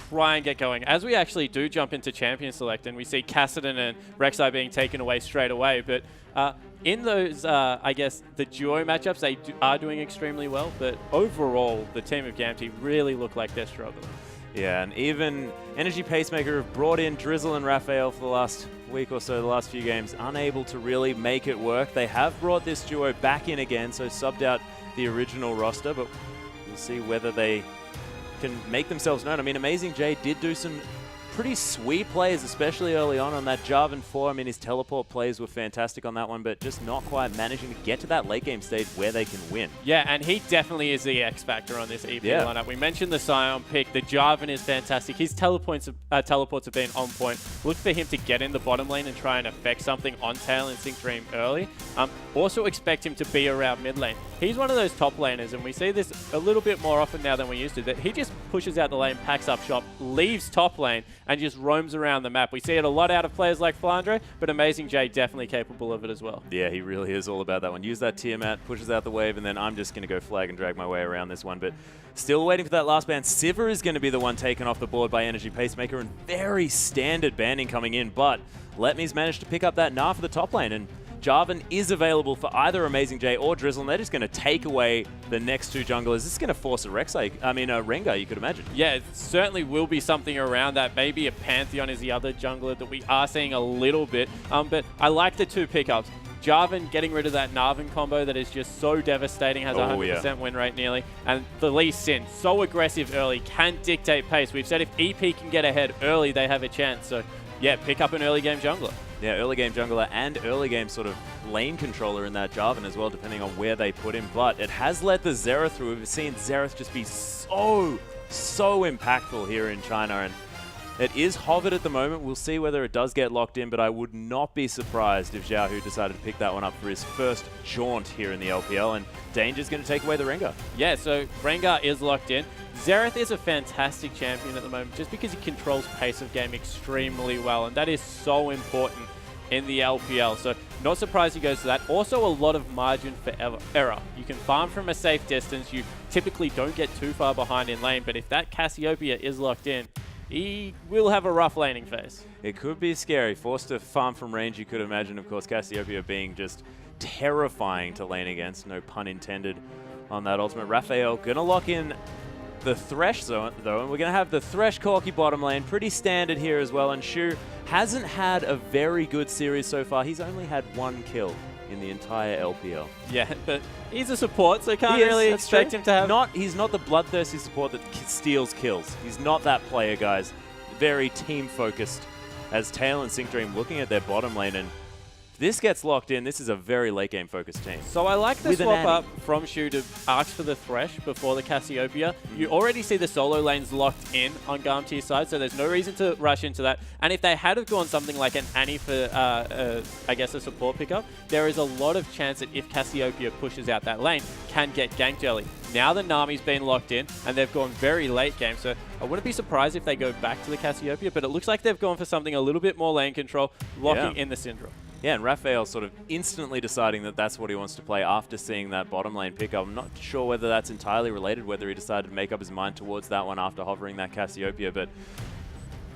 try and get going. As we actually do jump into Champion Select and we see Kassadin and Rek'Sai being taken away straight away, but in those, I guess, the duo matchups, they are doing extremely well, but overall, the team of Gamtee really look like they're struggling. Yeah, and even Energy Pacemaker have brought in Drizzle and Raphael for the last week or so, the last few games, unable to really make it work. They have brought this duo back in again, so subbed out the original roster, but we'll see whether they can make themselves known. I mean, AmazingJ did do some pretty sweet plays, especially early on that Jarvan 4. I mean, his teleport plays were fantastic on that one, but just not quite managing to get to that late game stage where they can win. Yeah, and he definitely is the X factor on this EP lineup. We mentioned the Sion pick. The Jarvan is fantastic. His teleports have been on point. Look for him to get in the bottom lane and try and affect something on Tail and Sinkdream early. Also expect him to be around mid lane. He's one of those top laners, and we see this a little bit more often now than we used to, that he just pushes out the lane, packs up shop, leaves top lane, and just roams around the map. We see it a lot out of players like Flandre, but AmazingJ definitely capable of it as well. Yeah, he really is all about that one. Use that Tiamat, pushes out the wave, and then I'm just going to go flag and drag my way around this one. But still waiting for that last ban. Sivir is going to be the one taken off the board by Energy Pacemaker, and very standard banning coming in, but Letme's managed to pick up that Gnar for the top lane, and Jarvan is available for either AmazingJ or Drizzle, and they're just going to take away the next two junglers. This is going to force a Rengar, you could imagine. Yeah, it certainly will be something around that. Maybe a Pantheon is the other jungler that we are seeing a little bit. But I like the two pickups. Jarvan getting rid of that Narvan combo that is just so devastating, has a 100% win rate nearly. And the Lee Sin, so aggressive early, can dictate pace. We've said if EP can get ahead early, they have a chance. So yeah, pick up an early game jungler. Yeah, early game jungler and early game sort of lane controller in that Jarvan as well, depending on where they put him. But it has let the Xerath through. We've seen Xerath just be so impactful here in China. And it is hovered at the moment. We'll see whether it does get locked in, but I would not be surprised if Ziaohu decided to pick that one up for his first jaunt here in the LPL. And Danger's going to take away the Rengar. Yeah, so Rengar is locked in. Xerath is a fantastic champion at the moment just because he controls pace of game extremely well, and that is so important in the LPL. So not surprised he goes to that. Also a lot of margin for error. You can farm from a safe distance. You typically don't get too far behind in lane, but if that Cassiopeia is locked in, he will have a rough laning phase. It could be scary. Forced to farm from range, you could imagine, of course, Cassiopeia being just terrifying to lane against. No pun intended on that ultimate. Raphael gonna lock in the Thresh zone, though, and we're going to have the Thresh Corki bottom lane, pretty standard here as well, and Shu hasn't had a very good series so far. He's only had one kill in the entire LPL. Yeah, but he's a support, so can't really expect him to have... He's not the bloodthirsty support that steals kills. He's not that player, guys. Very team-focused as Tail and Sinkdream looking at their bottom lane, and this gets locked in. This is a very late-game focused team. So I like the swap up from Shu to ask for the Thresh before the Cassiopeia. You already see the solo lanes locked in on Gamtee's side, so there's no reason to rush into that. And if they had have gone something like an Annie for, I guess, a support pickup, there is a lot of chance that if Cassiopeia pushes out that lane, can get ganked early. Now the Nami's been locked in, and they've gone very late game, so I wouldn't be surprised if they go back to the Cassiopeia, but it looks like they've gone for something a little bit more lane control, locking in the Syndra. Yeah, and Raphael sort of instantly deciding that that's what he wants to play after seeing that bottom lane pickup. I'm not sure whether that's entirely related, whether he decided to make up his mind towards that one after hovering that Cassiopeia, but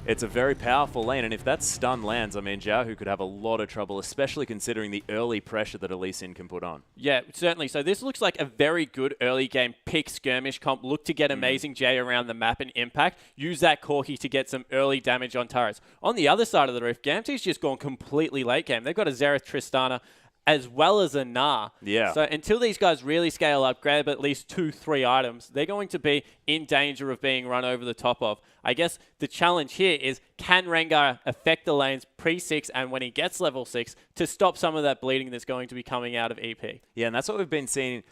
it's a very powerful lane, and if that stun lands, I mean, Ziaohu could have a lot of trouble, especially considering the early pressure that Lee Sin can put on. Yeah, certainly. So this looks like a very good early game pick skirmish comp. Look to get AmazingJ around the map and impact. Use that Corki to get some early damage on turrets. On the other side of the roof, Gamtee's just gone completely late game. They've got a Xerath Tristana as well as a Gnar. Yeah. So until these guys really scale up, grab at least 2-3 items, they're going to be in danger of being run over the top of. I guess the challenge here is, can Rengar affect the lanes pre-6 and when he gets level 6 to stop some of that bleeding that's going to be coming out of EP? Yeah, and that's what we've been seeing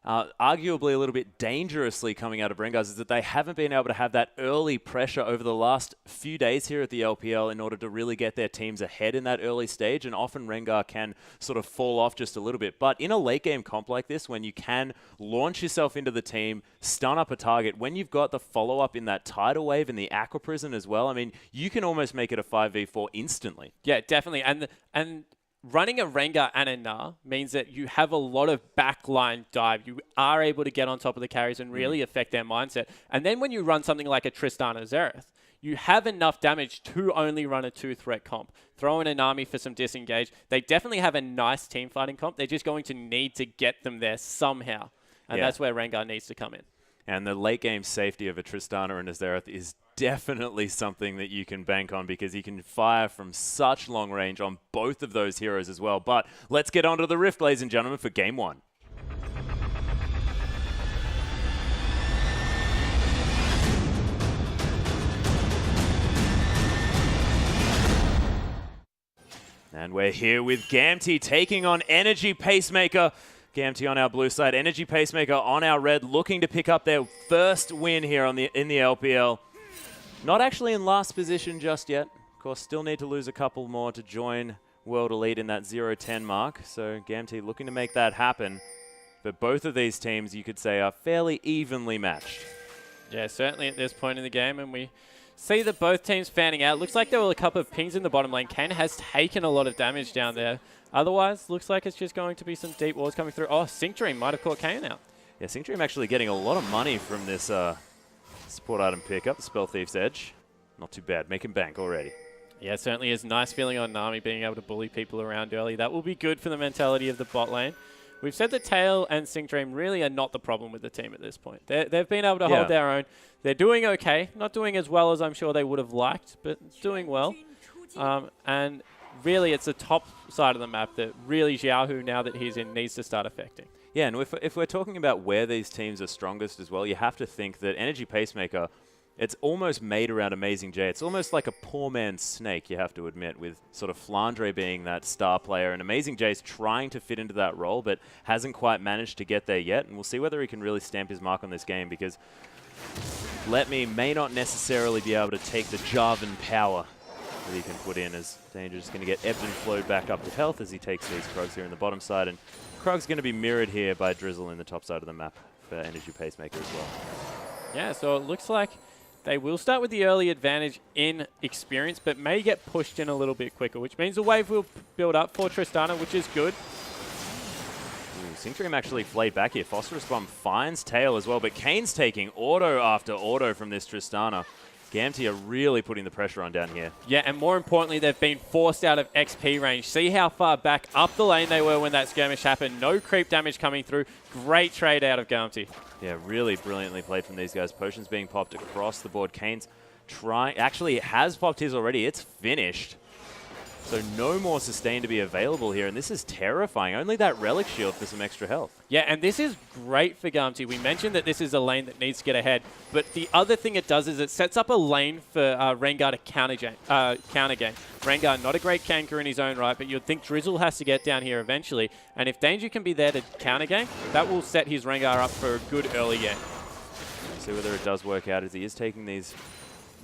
arguably a little bit dangerously coming out of Rengar, is that they haven't been able to have that early pressure over the last few days here at the LPL in order to really get their teams ahead in that early stage, and often Rengar can sort of fall off just a little bit. But in a late game comp like this, when you can launch yourself into the team, stun up a target, when you've got the follow-up in that Tidal Wave and the Aqua Prison as well, I mean, you can almost make it a 5v4 instantly. Yeah, definitely. And running a Rengar and a Na means that you have a lot of backline dive. You are able to get on top of the carries and really affect their mindset. And then when you run something like a Tristana Xerath, you have enough damage to only run a 2-threat comp. Throw in an army for some disengage. They definitely have a nice team fighting comp. They're just going to need to get them there somehow. And that's where Rengar needs to come in. And the late game safety of a Tristana and a Xerath is definitely something that you can bank on because he can fire from such long range on both of those heroes as well. But let's get onto the Rift, ladies and gentlemen, for Game 1. And we're here with Gamtee taking on Energy Pacemaker. Gamtee on our blue side, Energy Pacemaker on our red, looking to pick up their first win here in the LPL. Not actually in last position just yet. Of course, still need to lose a couple more to join World Elite in that 0-10 mark. So Gamtee looking to make that happen. But both of these teams, you could say, are fairly evenly matched. Yeah, certainly at this point in the game, and we see that both teams fanning out. Looks like there were a couple of pings in the bottom lane. Kane has taken a lot of damage down there. Otherwise, looks like it's just going to be some deep wars coming through. Oh, Sinkdream might have caught Kane out. Yeah, Sinkdream actually getting a lot of money from this support item pickup, the Spell Thief's Edge. Not too bad, making bank already. Yeah, certainly is nice feeling on Nami being able to bully people around early. That will be good for the mentality of the bot lane. We've said that Tail and Sinkdream really are not the problem with the team at this point. They've been able to hold their own. They're doing okay. Not doing as well as I'm sure they would have liked, but doing well. And really, it's the top side of the map that really Ziaohu, now that he's in, needs to start affecting. Yeah, and if we're talking about where these teams are strongest as well, you have to think that Energy Pacemaker, it's almost made around AmazingJ. It's almost like a poor man's Snake, you have to admit, with sort of Flandre being that star player. And AmazingJ's trying to fit into that role, but hasn't quite managed to get there yet. And we'll see whether he can really stamp his mark on this game, because Letme may not necessarily be able to take the Jarvan power that he can put in, as Danger's going to get ebbed and flowed back up to health as he takes these Krugs here in the bottom side. And Krug's going to be mirrored here by Drizzle in the top side of the map for Energy Pacemaker as well. Yeah, so it looks like they will start with the early advantage in experience, but may get pushed in a little bit quicker, which means the wave will build up for Tristana, which is good. Sinkdream actually flayed back here. Phosphorus Bomb finds Tail as well, but Kane's taking auto after auto from this Tristana. Gamtee are really putting the pressure on down here. Yeah, and more importantly, they've been forced out of XP range. See how far back up the lane they were when that skirmish happened. No creep damage coming through. Great trade out of Gamtee. Yeah, really brilliantly played from these guys. Potions being popped across the board. Kane's trying, actually has popped his already. It's finished. So no more sustain to be available here, and this is terrifying. Only that Relic Shield for some extra health. Yeah, and this is great for Gamtee. We mentioned that this is a lane that needs to get ahead, but the other thing it does is it sets up a lane for Rengar to counter game. Rengar, not a great ganker in his own right, but you'd think Drizzle has to get down here eventually, and if Danger can be there to counter game, that will set his Rengar up for a good early game. See whether it does work out, as he is taking these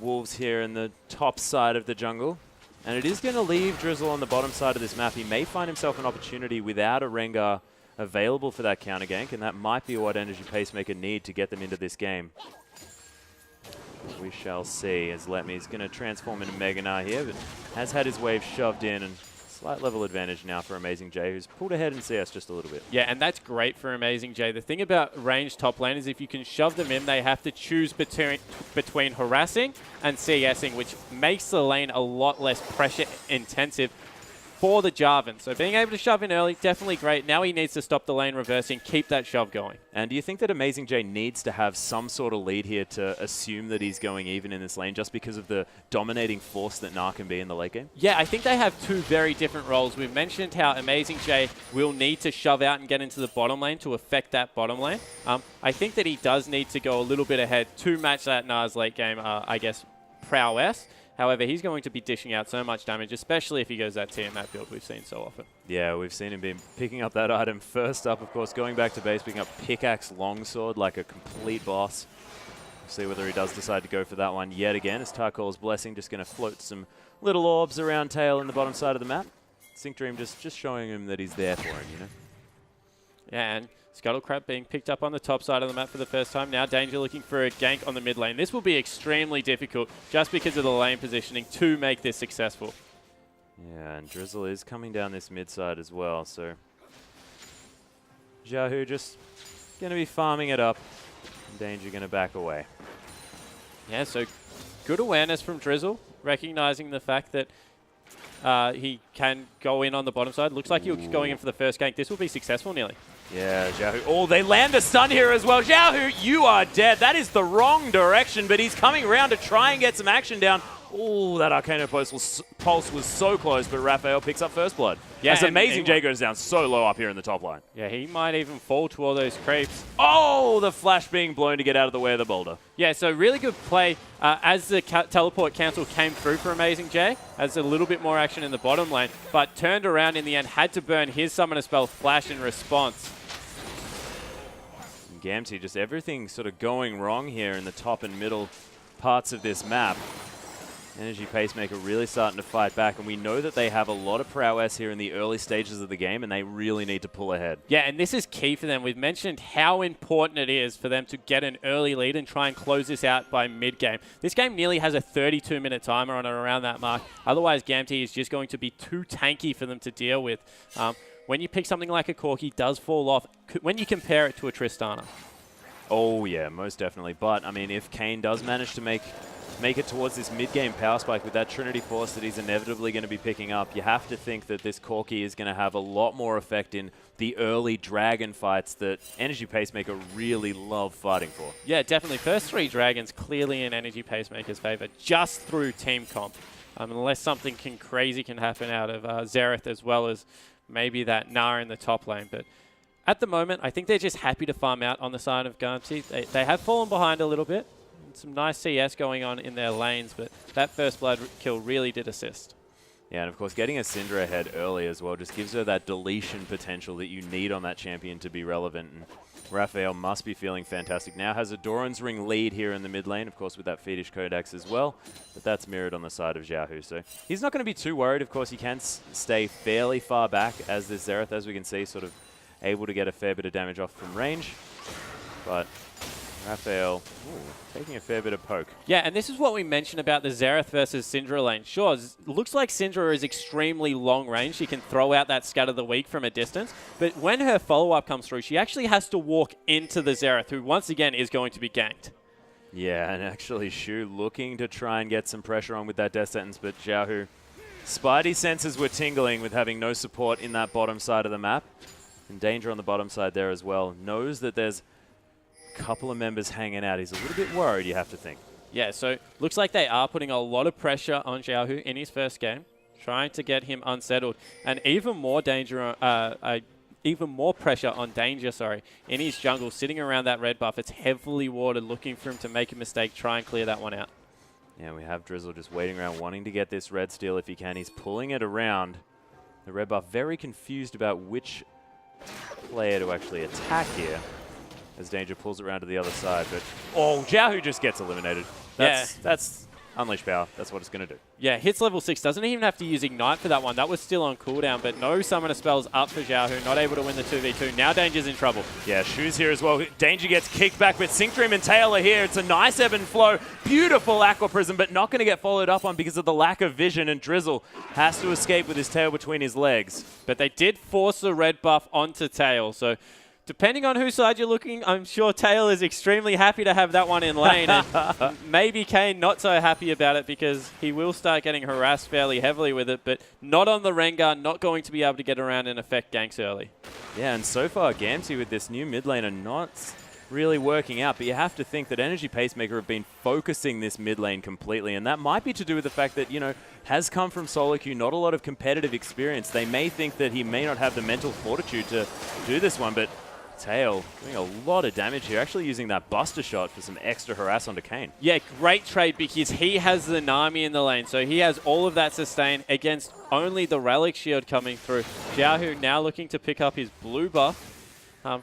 wolves here in the top side of the jungle. And it is going to leave Drizzle on the bottom side of this map. He may find himself an opportunity without a Rengar available for that counter gank, and that might be what Energy Pacemaker need to get them into this game. We shall see, as Letme is going to transform into Mega Gnar here, but has had his wave shoved in, and slight level advantage now for AmazingJ, who's pulled ahead in CS just a little bit. Yeah, and that's great for AmazingJ. The thing about ranged top lane is if you can shove them in, they have to choose between harassing and CSing, which makes the lane a lot less pressure intensive for the Jarvan. So being able to shove in early, definitely great. Now he needs to stop the lane reversing, keep that shove going. And do you think that AmazingJ needs to have some sort of lead here to assume that he's going even in this lane just because of the dominating force that Gnar can be in the late game? Yeah, I think they have two very different roles. We've mentioned how AmazingJ will need to shove out and get into the bottom lane to affect that bottom lane. I think that he does need to go a little bit ahead to match that Gnar's late game, I guess, prowess. However, he's going to be dishing out so much damage, especially if he goes that Tiamat build we've seen so often. Yeah, we've seen him be picking up that item first up, of course, going back to base, picking up Pickaxe Longsword like a complete boss. We'll see whether he does decide to go for that one yet again, as Tarkor's Blessing just going to float some little orbs around Tail in the bottom side of the map. Sinkdream just showing him that he's there for him, you know? Yeah, and Scuttlecrab being picked up on the top side of the map for the first time. Now Danger looking for a gank on the mid lane. This will be extremely difficult just because of the lane positioning to make this successful. Yeah, and Drizzle is coming down this mid side as well, so Ziaohu just going to be farming it up. Danger going to back away. Yeah, so good awareness from Drizzle, recognizing the fact that he can go in on the bottom side. Looks like he was going in for the first gank. This will be successful nearly. Yeah, Ziaohu. Oh, they land a stun here as well. Ziaohu, you are dead. That is the wrong direction, but he's coming around to try and get some action down. Oh, that Arcano pulse was so close, but Raphael picks up first blood. Yeah, as AmazingJ goes down so low up here in the top line. Yeah, he might even fall to all those creeps. Oh, the flash being blown to get out of the way of the boulder. Yeah, so really good play as the teleport cancel came through for AmazingJ, as a little bit more action in the bottom lane, but turned around in the end, had to burn his summoner spell flash in response. Gamtee, just everything sort of going wrong here in the top and middle parts of this map. Energy Pacemaker really starting to fight back, and we know that they have a lot of prowess here in the early stages of the game, and they really need to pull ahead. Yeah, and this is key for them. We've mentioned how important it is for them to get an early lead and try and close this out by mid-game. This game nearly has a 32-minute timer on it around that mark. Otherwise, Gamtee is just going to be too tanky for them to deal with. When you pick something like a Corki, it does fall off when you compare it to a Tristana. Oh, yeah, most definitely. But, I mean, if Kane does manage to make it towards this mid-game power spike with that Trinity Force that he's inevitably going to be picking up, you have to think that this Corki is going to have a lot more effect in the early Dragon fights that Energy Pacemaker really love fighting for. Yeah, definitely. First 3 Dragons clearly in Energy Pacemaker's favor, just through team comp. Unless something crazy can happen out of Xerath, as well as maybe that Nara in the top lane. But at the moment, I think they're just happy to farm out on the side of Gamtee. They have fallen behind a little bit. Some nice CS going on in their lanes, but that first blood kill really did assist. Yeah, and of course getting a Syndra ahead early as well just gives her that deletion potential that you need on that champion to be relevant. And Raphael must be feeling fantastic. Now has a Doran's Ring lead here in the mid lane, of course with that Fetish Codex as well, but that's mirrored on the side of Ziaohu. So he's not going to be too worried. Of course he can stay fairly far back as this Xerath, as we can see, sort of able to get a fair bit of damage off from range. But Raphael taking a fair bit of poke. Yeah, and this is what we mentioned about the Xerath versus Syndra lane. Sure, it looks like Syndra is extremely long range. She can throw out that Scatter the Weak from a distance. But when her follow-up comes through, she actually has to walk into the Xerath, who once again is going to be ganked. Yeah, and actually Shu looking to try and get some pressure on with that death sentence, but Ziaohu, Spidey senses were tingling with having no support in that bottom side of the map. And Danger on the bottom side there as well. Knows that there's couple of members hanging out. He's a little bit worried, you have to think. Yeah, so looks like they are putting a lot of pressure on Ziaohu in his first game, trying to get him unsettled, and even more pressure on Danger, in his jungle, sitting around that red buff. It's heavily warded, looking for him to make a mistake, try and clear that one out. Yeah, we have Drizzle just waiting around, wanting to get this red steal if he can. He's pulling it around. The red buff very confused about which player to actually attack here, as Danger pulls it around to the other side. But, oh, Ziaohu just gets eliminated. That's Unleash Power. That's what it's going to do. Yeah, hits level 6. Doesn't even have to use Ignite for that one. That was still on cooldown, but no summoner spells up for Ziaohu. Not able to win the 2v2. Now Danger's in trouble. Yeah, Shu's here as well. Danger gets kicked back, but Sinkdream and Tail are here. It's a nice ebb and flow. Beautiful Aqua Prism, but not going to get followed up on because of the lack of vision, and Drizzle has to escape with his tail between his legs. But they did force the red buff onto Tail, so depending on whose side you're looking, I'm sure Tail is extremely happy to have that one in lane. And maybe Kane not so happy about it because he will start getting harassed fairly heavily with it, but not on the Rengar, not going to be able to get around and affect ganks early. Yeah, and so far Gamtee with this new mid lane are not really working out, but you have to think that Energy Pacemaker have been focusing this mid lane completely, and that might be to do with the fact that, you know, has come from solo queue, not a lot of competitive experience. They may think that he may not have the mental fortitude to do this one, but Tail doing a lot of damage here, actually using that Buster Shot for some extra harass onto Kane. Yeah, great trade because he has the Nami in the lane, so he has all of that sustain against only the Relic Shield coming through. Ziaohu now looking to pick up his blue buff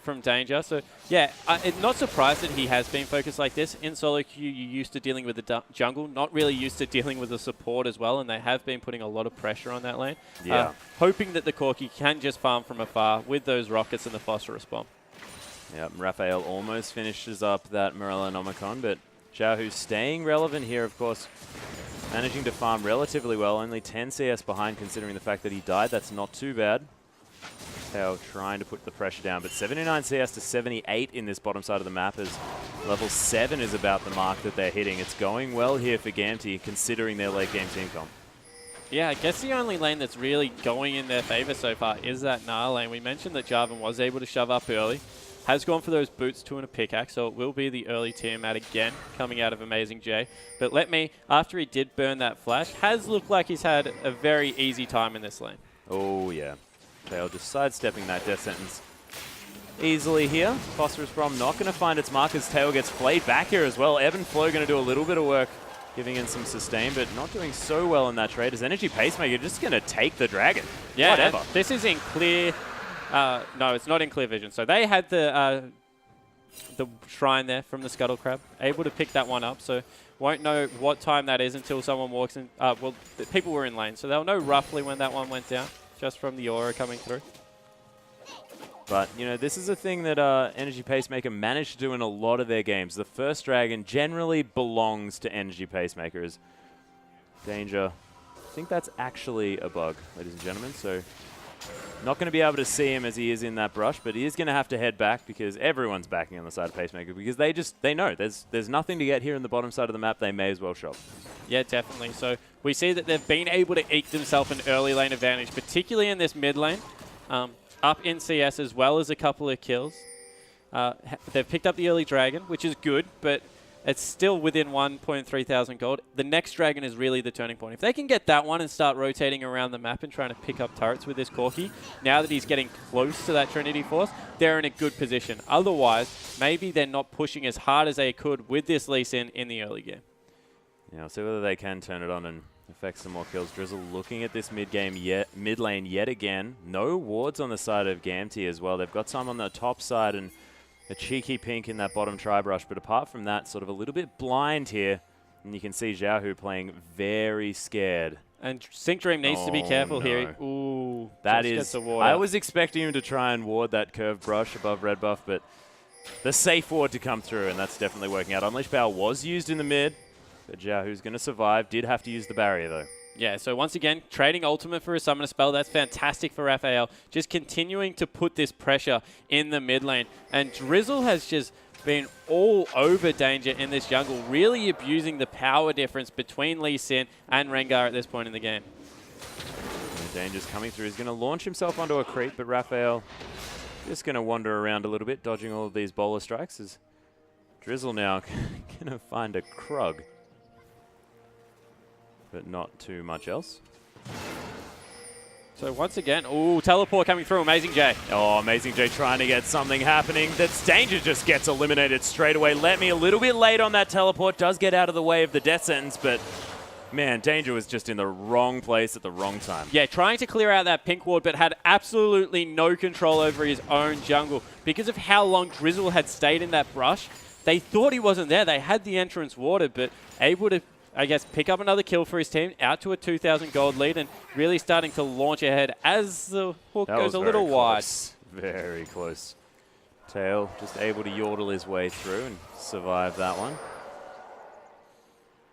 from Danger. So yeah, I'm not surprised that he has been focused like this. In solo queue, you're used to dealing with the jungle, not really used to dealing with the support as well, and they have been putting a lot of pressure on that lane. Yeah. Hoping that the Corki can just farm from afar with those rockets and the phosphorus bomb. Yep, Raphael almost finishes up that Morellonomicon, but Ziaohu staying relevant here, of course. managing to farm relatively well. Only 10 CS behind considering the fact that he died. That's not too bad. Tail trying to put the pressure down, but 79 CS to 78 in this bottom side of the map as level 7 is about the mark that they're hitting. It's going well here for Gamtee considering their late game team comp. Yeah, I guess the only lane that's really going in their favor so far is that Nile lane. We mentioned that Jarvan was able to shove up early. Has gone for those boots 2 and a pickaxe, so it will be the early Tiamat again coming out of AmazingJ. But Letme, after he did burn that flash, has looked like he's had a very easy time in this lane. Oh yeah. Tail just sidestepping that death sentence easily here. Phosphorus Bomb not going to find its mark as Tail gets flayed back here as well. Evan Flow going to do a little bit of work, giving in some sustain, but not doing so well in that trade as Energy Pacemaker just going to take the dragon. Yeah, whatever. This is in clear... no, it's not in clear vision. So they had the shrine there from the Scuttle Crab, able to pick that one up. So won't know what time that is until someone walks in. Well, the people were in lane, so they'll know roughly when that one went down, just from the aura coming through. But, you know, this is a thing that Energy Pacemaker managed to do in a lot of their games. The first dragon generally belongs to Energy Pacemakers. Danger. I think that's actually a bug, ladies and gentlemen. So, not going to be able to see him as he is in that brush, but he is going to have to head back because everyone's backing on the side of Pacemaker because they know there's nothing to get here in the bottom side of the map. They may as well shop. Yeah, definitely. So we see that they've been able to eke themselves an early lane advantage, particularly in this mid lane. Up in CS as well as a couple of kills. They've picked up the early dragon, which is good, but it's still within 1.3 thousand gold. The next dragon is really the turning point. If they can get that one and start rotating around the map and trying to pick up turrets with this Corki, now that he's getting close to that Trinity Force, they're in a good position. Otherwise, maybe they're not pushing as hard as they could with this Lee Sin in the early game. Yeah, I'll see whether they can turn it on and affect some more kills. Drizzle looking at this mid lane yet again. No wards on the side of Gamtee as well. They've got some on the top side and a cheeky pink in that bottom tri-brush. But apart from that, sort of a little bit blind here. And you can see Ziaohu playing very scared. And Sinkdream needs to be careful here. Ooh, that is... I was expecting him to try and ward that curved brush above red buff, but the safe ward to come through, and that's definitely working out. Unleash Power was used in the mid. But Ziaohu's going to survive. Did have to use the barrier, though. Yeah, so once again, trading ultimate for a summoner spell. That's fantastic for Raphael. Just continuing to put this pressure in the mid lane. And Drizzle has just been all over Danger in this jungle, really abusing the power difference between Lee Sin and Rengar at this point in the game. And Danger's coming through. He's going to launch himself onto a creep, but Raphael just going to wander around a little bit, dodging all of these bowler strikes. As Drizzle now going to find a Krug. But not too much else. So once again, ooh, teleport coming through, AmazingJ. Oh, AmazingJ trying to get something happening. That's Danger just gets eliminated straight away. Letme a little bit late on that teleport, does get out of the way of the death sentence, but man, Danger was just in the wrong place at the wrong time. Yeah, trying to clear out that pink ward, but had absolutely no control over his own jungle. Because of how long Drizzle had stayed in that brush, they thought he wasn't there. They had the entrance watered, but able to, I guess, pick up another kill for his team, out to a 2,000 gold lead, and really starting to launch ahead as the hook goes a little wide. Very close. Tail just able to yordle his way through and survive that one.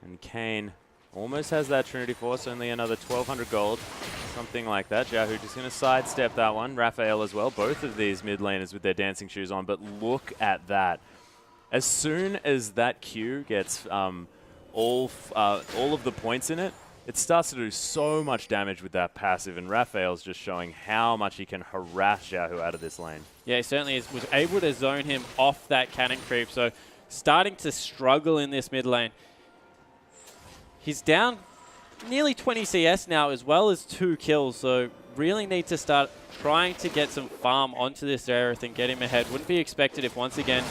And Kane almost has that Trinity Force, only another 1,200 gold, something like that. Ziaohu just going to sidestep that one. Raphael as well, both of these mid laners with their dancing shoes on, but look at that. As soon as that Q gets all of the points in it, it starts to do so much damage with that passive, and Raphael's just showing how much he can harass Ziaohu out of this lane. Yeah, he certainly is. Was able to zone him off that cannon creep, so starting to struggle in this mid lane. He's down nearly 20 CS now, as well as 2 kills, so really need to start trying to get some farm onto this Aerith and get him ahead. Wouldn't be expected if, once again,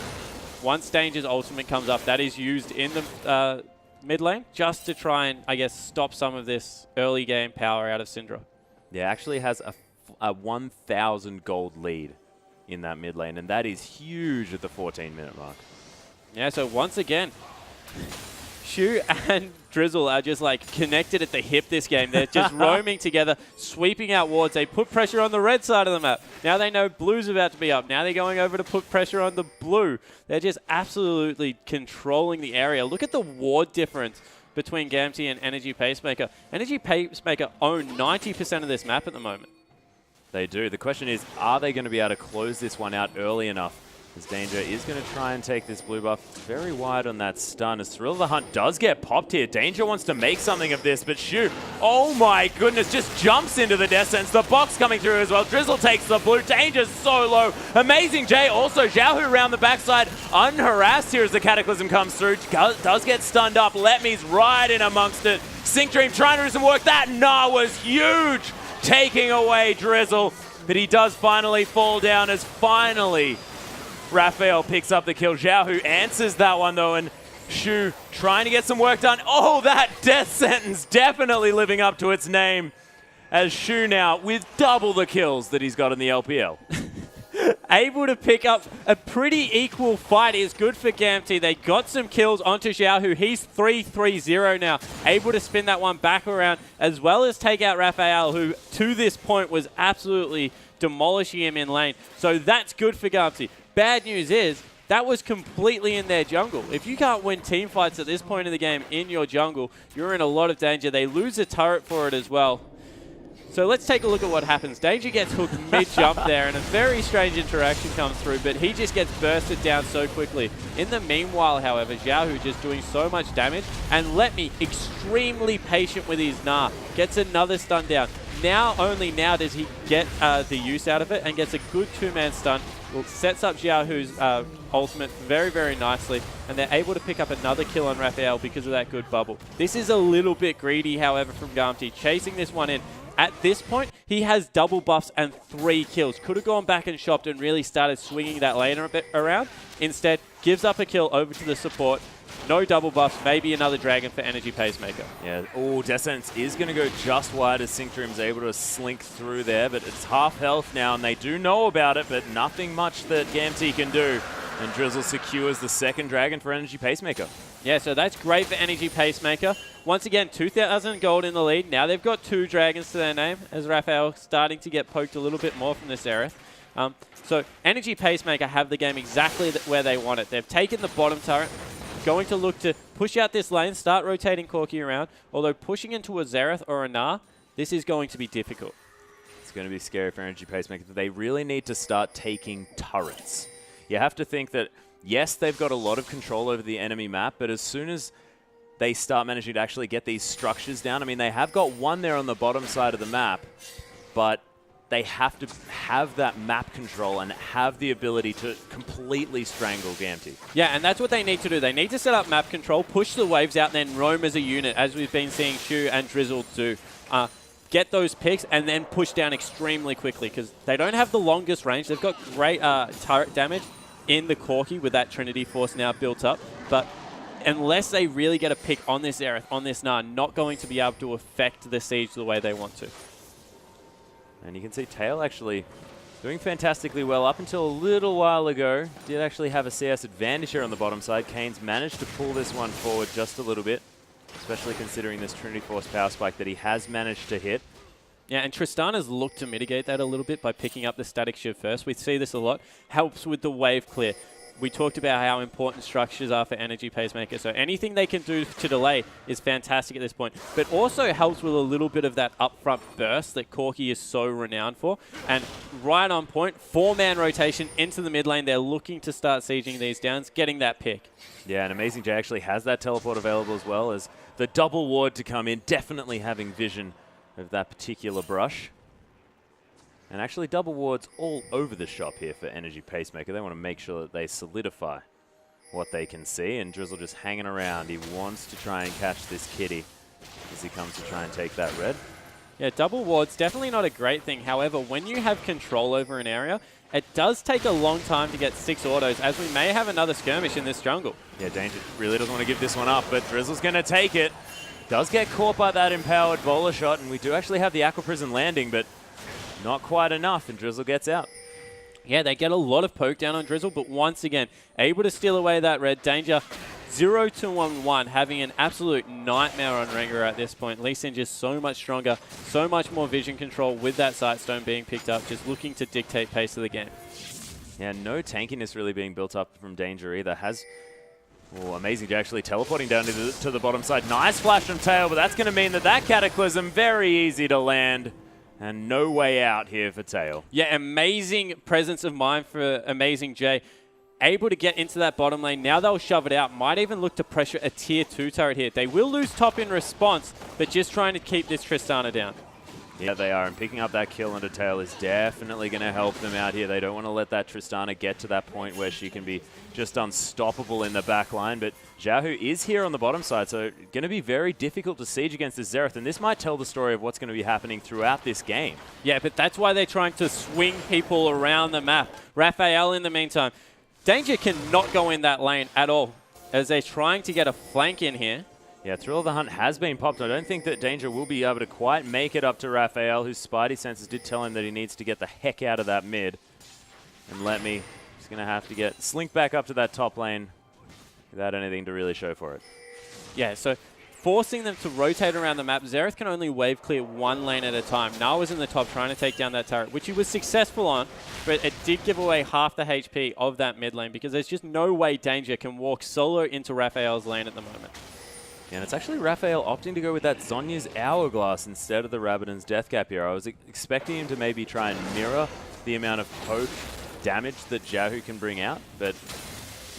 once Danger's ultimate comes up, that is used in the mid lane just to try and, I guess, stop some of this early game power out of Syndra. Yeah, actually has a 1,000 gold lead in that mid lane, and that is huge at the 14-minute mark. Yeah, so once again, Shu and Drizzle are just like connected at the hip this game. They're just roaming together, sweeping out wards. They put pressure on the red side of the map. Now they know blue's about to be up. Now they're going over to put pressure on the blue. They're just absolutely controlling the area. Look at the ward difference between Gamtee and Energy Pacemaker. Energy Pacemaker own 90% of this map at the moment. They do. The question is, are they going to be able to close this one out early enough? As Danger is going to try and take this blue buff very wide on that stun. As Thrill of the Hunt does get popped here. Danger wants to make something of this, but Shu, oh my goodness, just jumps into the death sentence. The box coming through as well. Drizzle takes the blue. Danger's so low. AmazingJ also Ziaohu around the backside, unharassed here as the Cataclysm comes through. Does get stunned up. Letme's right in amongst it. Sinkdream trying to do some work. That Gnar was huge, taking away Drizzle, but he does finally fall down as finally Raphael picks up the kill. Ziaohu answers that one though, and Shu trying to get some work done. Oh, that death sentence definitely living up to its name, as Shu now with double the kills that he's got in the LPL. Able to pick up a pretty equal fight is good for Gamtee. They got some kills onto Ziaohu. He's 3-3-0 now. Able to spin that one back around, as well as take out Raphael, who to this point was absolutely demolishing him in lane. So that's good for Gamtee. Bad news is, that was completely in their jungle. If you can't win team fights at this point in the game in your jungle, you're in a lot of danger. They lose a turret for it as well. So let's take a look at what happens. Danger gets hooked mid-jump there, and a very strange interaction comes through, but he just gets bursted down so quickly. In the meanwhile, however, Ziaohu just doing so much damage, and Letme extremely patient with his Gnar. Gets another stun down. Now, only now does he get the use out of it, and gets a good two-man stun. Sets up Ziaohu's ultimate very, very nicely, and they're able to pick up another kill on Raphael because of that good bubble. This is a little bit greedy, however, from Gamtee, chasing this one in. At this point, he has double buffs and 3 kills. Could have gone back and shopped and really started swinging that lane a bit around. Instead, gives up a kill over to the support. No double buffs, maybe another dragon for Energy Pacemaker. Yeah, oh, Death Sentence is going to go just wide as Sinkdream's able to slink through there, but it's half health now, and they do know about it, but nothing much that Gamtee can do. And Drizzle secures the second dragon for Energy Pacemaker. Yeah, so that's great for Energy Pacemaker. Once again, 2,000 gold in the lead. Now they've got 2 dragons to their name, as Raphael starting to get poked a little bit more from this area. So Energy Pacemaker have the game exactly where they want it. They've taken the bottom turret, going to look to push out this lane, start rotating Corki around, although pushing into a Xerath or a Gnar, this is going to be difficult. It's going to be scary for Energy Pacemaker. They really need to start taking turrets. You have to think that, yes, they've got a lot of control over the enemy map, but as soon as they start managing to actually get these structures down, I mean, they have got one there on the bottom side of the map, but they have to have that map control and have the ability to completely strangle Gamtee. Yeah, and that's what they need to do. They need to set up map control, push the waves out, and then roam as a unit, as we've been seeing Shu and Drizzle do. Get those picks and then push down extremely quickly, because they don't have the longest range. They've got great turret damage in the Corki with that Trinity Force now built up, but unless they really get a pick on this Xerath, on this Gnar, not going to be able to affect the siege the way they want to. And you can see Tail actually doing fantastically well up until a little while ago. Did actually have a CS advantage here on the bottom side. Kane's managed to pull this one forward just a little bit, especially considering this Trinity Force power spike that he has managed to hit. Yeah, and Tristana's looked to mitigate that a little bit by picking up the static shiv first. We see this a lot. Helps with the wave clear. We talked about how important structures are for Energy Pacemaker, so anything they can do to delay is fantastic at this point. But also helps with a little bit of that upfront burst that Corki is so renowned for. And right on point, 4-man rotation into the mid lane. They're looking to start sieging these downs, getting that pick. Yeah, and AmazingJ actually has that teleport available as well as the double ward to come in, definitely having vision of that particular brush. And actually double wards all over the shop here for Energy Pacemaker. They want to make sure that they solidify what they can see. And Drizzle just hanging around. He wants to try and catch this kitty as he comes to try and take that red. Yeah, double wards, definitely not a great thing. However, when you have control over an area, it does take a long time to get 6 autos, as we may have another skirmish in this jungle. Yeah, Danger really doesn't want to give this one up, but Drizzle's going to take it. Does get caught by that empowered bowler shot, and we do actually have the Aqua Prison landing, but not quite enough, and Drizzle gets out. Yeah, they get a lot of poke down on Drizzle, but once again, able to steal away that red. Danger 0-2-1-1, having an absolute nightmare on Rengar at this point. Lee Sin just so much stronger, so much more vision control with that Sightstone being picked up, just looking to dictate pace of the game. Yeah, no tankiness really being built up from Danger either. Oh, AmazingJ actually teleporting down to the bottom side. Nice flash from Tail, but that's going to mean that that Cataclysm very easy to land. And no way out here for Tail. Yeah, amazing presence of mind for AmazingJ. Able to get into that bottom lane. Now they'll shove it out. Might even look to pressure a tier 2 turret here. They will lose top in response, but just trying to keep this Tristana down. Yeah, they are, and picking up that kill under Tail is definitely going to help them out here. They don't want to let that Tristana get to that point where she can be just unstoppable in the back line, but Ziaohu is here on the bottom side, so going to be very difficult to siege against this Xerath, and this might tell the story of what's going to be happening throughout this game. Yeah, but that's why they're trying to swing people around the map. Raphael, in the meantime, Danger cannot go in that lane at all, as they're trying to get a flank in here. Yeah, Thrill of the Hunt has been popped. I don't think that Danger will be able to quite make it up to Raphael, whose Spidey senses did tell him that he needs to get the heck out of that mid. And Letme is going to have to slink back up to that top lane without anything to really show for it. Yeah, so forcing them to rotate around the map. Xerath can only wave clear one lane at a time. Now was in the top trying to take down that turret, which he was successful on, but it did give away half the HP of that mid lane because there's just no way Danger can walk solo into Raphael's lane at the moment. Yeah, and it's actually Raphael opting to go with that Zhonya's Hourglass instead of the Rabadon's Death Cap here. I was expecting him to maybe try and mirror the amount of poke damage that Ziaohu can bring out, but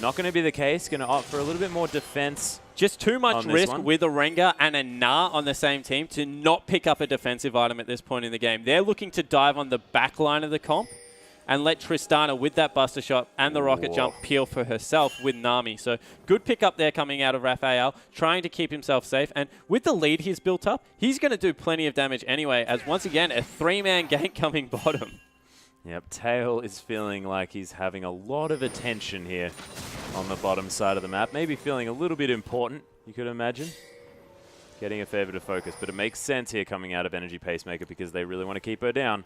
not going to be the case. Going to opt for a little bit more defense. Just too much risk with a Rengar and a Gnar on the same team to not pick up a defensive item at this point in the game. They're looking to dive on the back line of the comp and let Tristana with that Buster Shot and the Rocket Jump peel for herself with Nami. So good pickup there coming out of Raphael, trying to keep himself safe. And with the lead he's built up, he's going to do plenty of damage anyway, as once again, a 3-man gank coming bottom. Yep, Tail is feeling like he's having a lot of attention here on the bottom side of the map. Maybe feeling a little bit important, you could imagine. Getting a fair bit of focus, but it makes sense here coming out of Energy Pacemaker because they really want to keep her down.